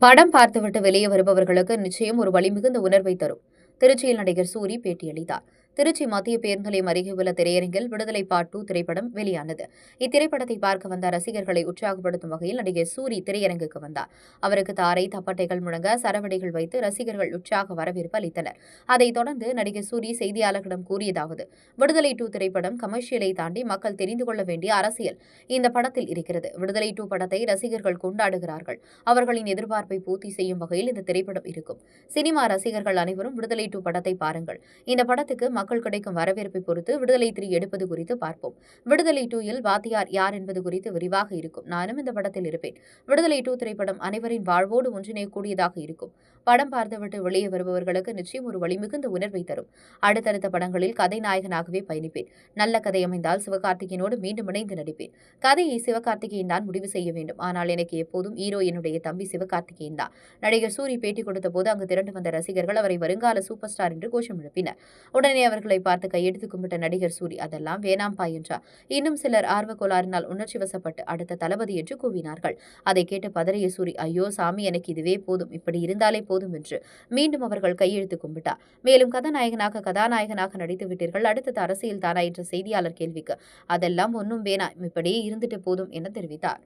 படம் பார்த்துவிட்டு வெளியே வருபவர்களுக்கு நிச்சயம் ஒரு வலிமிகுந்த உணர்வை தரும். திருச்சியில் நடிகர் சூரி பேட்டியளித்தார். திருச்சி மத்திய பேருந்து நிலையம் அருகே உள்ள திரையரங்கில் விடுதலை பார்ட் 2 திரைப்படம் வெளியானது. இத்திரைப்படத்தை பார்க்க வந்த ரசிகர்களை உற்சாகப்படுத்தும் வகையில் நடிகர் சூரி திரையரங்குக்கு வந்தார். அவருக்கு தாரை தப்பட்டைகள் முழங்க சரவெடிகள் வைத்து ரசிகர்கள் உற்சாக வரவேற்பு அளித்தனர். அதைத் தொடர்ந்து நடிகர் சூரி செய்தியாளர்களிடம் கூறியதாவது: விடுதலை 2 திரைப்படம் கமர்ஷியலை தாண்டி மக்கள் தெரிந்து கொள்ள வேண்டிய அரசியல் இந்த படத்தில் இருக்கிறது. விடுதலை 2 படத்தை ரசிகர்கள் கொண்டாடுகிறார்கள். அவர்களின் எதிர்பார்ப்பை பூர்த்தி செய்யும் வகையில் இந்த திரைப்படம் இருக்கும். சினிமா ரசிகர்கள் அனைவரும் விடுதலை 2 படத்தை பாருங்கள். இந்த படத்துக்கு மக்கள் கிடைக்கும் வரவேற்பை பொறுத்து விடுதலை 3 எடுப்பது குறித்து பார்ப்போம். விடுதலை 2 வாத்தியார் யார் என்பது குறித்து விரிவாக இருக்கும். நானும் இந்த படத்தில் இருப்பேன். விடுதலை 2 திரைப்படம் அனைவரின் வாழ்வோடு ஒன்றிணையக்கூடியதாக இருக்கும். படம் பார்த்துவிட்டு வெளியே வருபவர்களுக்கு நிச்சயம் ஒரு வலிமிகுந்த உணர்வை தரும். அடுத்தடுத்த படங்களில் கதை நாயகனாகவே பயணிப்பேன். நல்ல கதை அமைந்தால் சிவகார்த்திகேயனோடு மீண்டும் இணைந்து நடிப்பேன். கதையை சிவகார்த்திகேயன் தான் முடிவு செய்ய வேண்டும். ஆனால் எனக்கு எப்போதும் ஹீரோ என்னுடைய தம்பி சிவகார்த்திகேயன் தான். நடிகர் சூரி பேட்டி கொடுத்த போது அங்கு திரண்டு வந்த ரசிகர்கள் அவரை வருங்கால சூப்பர் ஸ்டார் என்று கோஷம் எழுப்பினர். உடனே அவர்களை பார்த்து கையெடுத்து கும்பிட்ட நடிகர் சூரி அதெல்லாம் வேணாம்பா என்றார். இன்னும் சிலர் ஆர்வ கோளாறினால் உணர்ச்சி வசப்பட்டு அடுத்த தளபதி என்று கூவினார்கள். அதை கேட்டு பதறிய சூரி, ஐயோ சாமி, எனக்கு இதுவே போதும், இப்படி இருந்தாலே போதும் என்று மீண்டும் அவர்கள் கையெழுத்து கும்பிட்டார். மேலும் கதாநாயகனாக நடித்து விட்டீர்கள், அடுத்தது அரசியல் தானா என்ற செய்தியாளர் கேள்விக்கு அதெல்லாம் ஒன்றும் வேணாம், இப்படியே இருந்துட்டு போதும் என தெரிவித்தார்.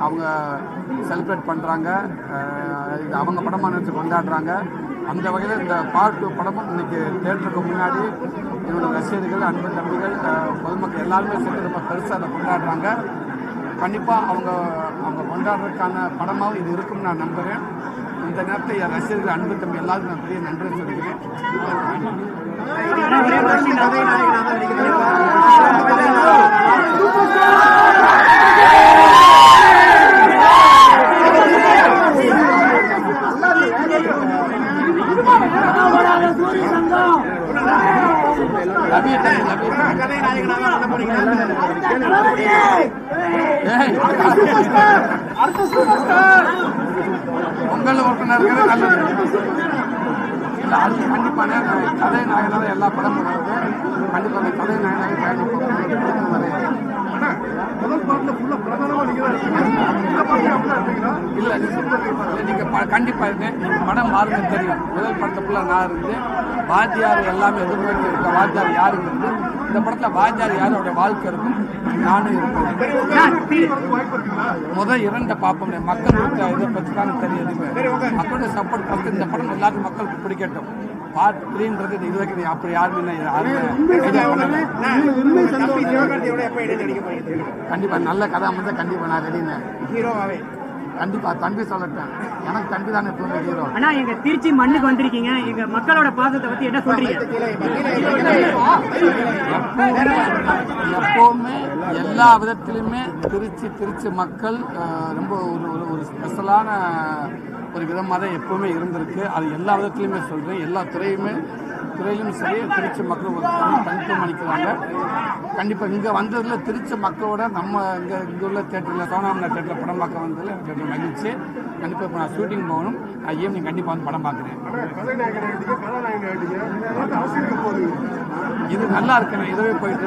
அவங்க செலிப்ரேட் பண்ணுறாங்க, அவங்க படமாக நினச்சி கொண்டாடுறாங்க. அந்த வகையில் இந்த பார்ட் 2 படமும் இன்னைக்கு தேட்டருக்கு முன்னாடி என்னோட ரசிகர்கள், அன்பு தம்பிகள், பொதுமக்கள் எல்லாருமே சேர்த்து ரொம்ப பெருசாக அதை கொண்டாடுறாங்க. கண்டிப்பாக அவங்க கொண்டாடுறதுக்கான படமாகவும் இது இருக்கும்னு நான் நம்புகிறேன். இந்த நேரத்தில் என் ரசிகர்கள், அன்பு தம்பி எல்லாருக்கும் நான் பெரிய நன்றி சொல்லிக்கிறேன். பொங்கல் உறுப்பினர்கள் நல்லது இல்லை, அது கண்டிப்பான கதை நாயகனாக எல்லா படமும் கண்டிப்பாக அந்த கதை நாயகனாக பயணிப்போம். இல்லை நீங்கள் கண்டிப்பாக இருக்கேன். படம் மாறுன்னு தெரியும். முதல் படத்துக்குள்ள நான் இருந்து வாத்தியார் எல்லாமே எதிர்பார்த்து இருக்க வாத்தியார் யாருங்கிறது இந்த படத்தில் வாத்தியார் யாரும் அவருடைய வாழ்க்கை இருக்கும். நானும் இருப்பேன். முதல் 2 பார்ப்போம். மக்கள் இதை பற்றி தான் தெரியுது. மக்களுடைய சப்போர்ட் பார்த்து இந்த படம் எல்லாருக்கும் மக்களுக்கு பிடிக்கட்டும். பார்ட் 3ன்றது இது வரைக்கும் அப்படி யாருமே கண்டிப்பா நல்ல கதை அமைந்த கண்டிப்பா நான் ரெடினேன். ஹீரோவாவே கண்டிப்பா தம்பி சொல்லட்டேன். எனக்கு தம்பி தானே எப்பவுமே ஹீரோ. ஆனா எங்க திருச்சி மண்ணுக்கு வந்திருக்கீங்க, எங்க மக்களோட பாசத்தை பத்தி என்ன சொல்றீங்க? எப்பவுமே எல்லா விதத்திலுமே திருச்சி மக்கள் ரொம்ப ஒரு ஸ்பெஷலான ஒரு விதமாக தான் எப்பவுமே இருந்திருக்கு. அது எல்லா விதத்திலுமே சொல்றேன். எல்லா துறையிலும் சரி திருச்சி மக்கள் ஒரு தனித்துவம் அளிக்கிறாங்க. கண்டிப்பாக இங்கே வந்ததில் திருச்சி மக்களோட நம்ம இங்கே உள்ள தேட்டரில் சோனாமலா தேட்டரில் படம் பார்க்க வந்ததில் எனக்கு மகிழ்ச்சி. கண்டிப்பாக இப்போ நான் ஷூட்டிங் போகணும். நான் ஈவினிங் கண்டிப்பாக வந்து படம் பார்க்குறேன். இது நல்லா இருக்கு. நான் இதுவே போயிட்டு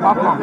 பார்ப்போம்.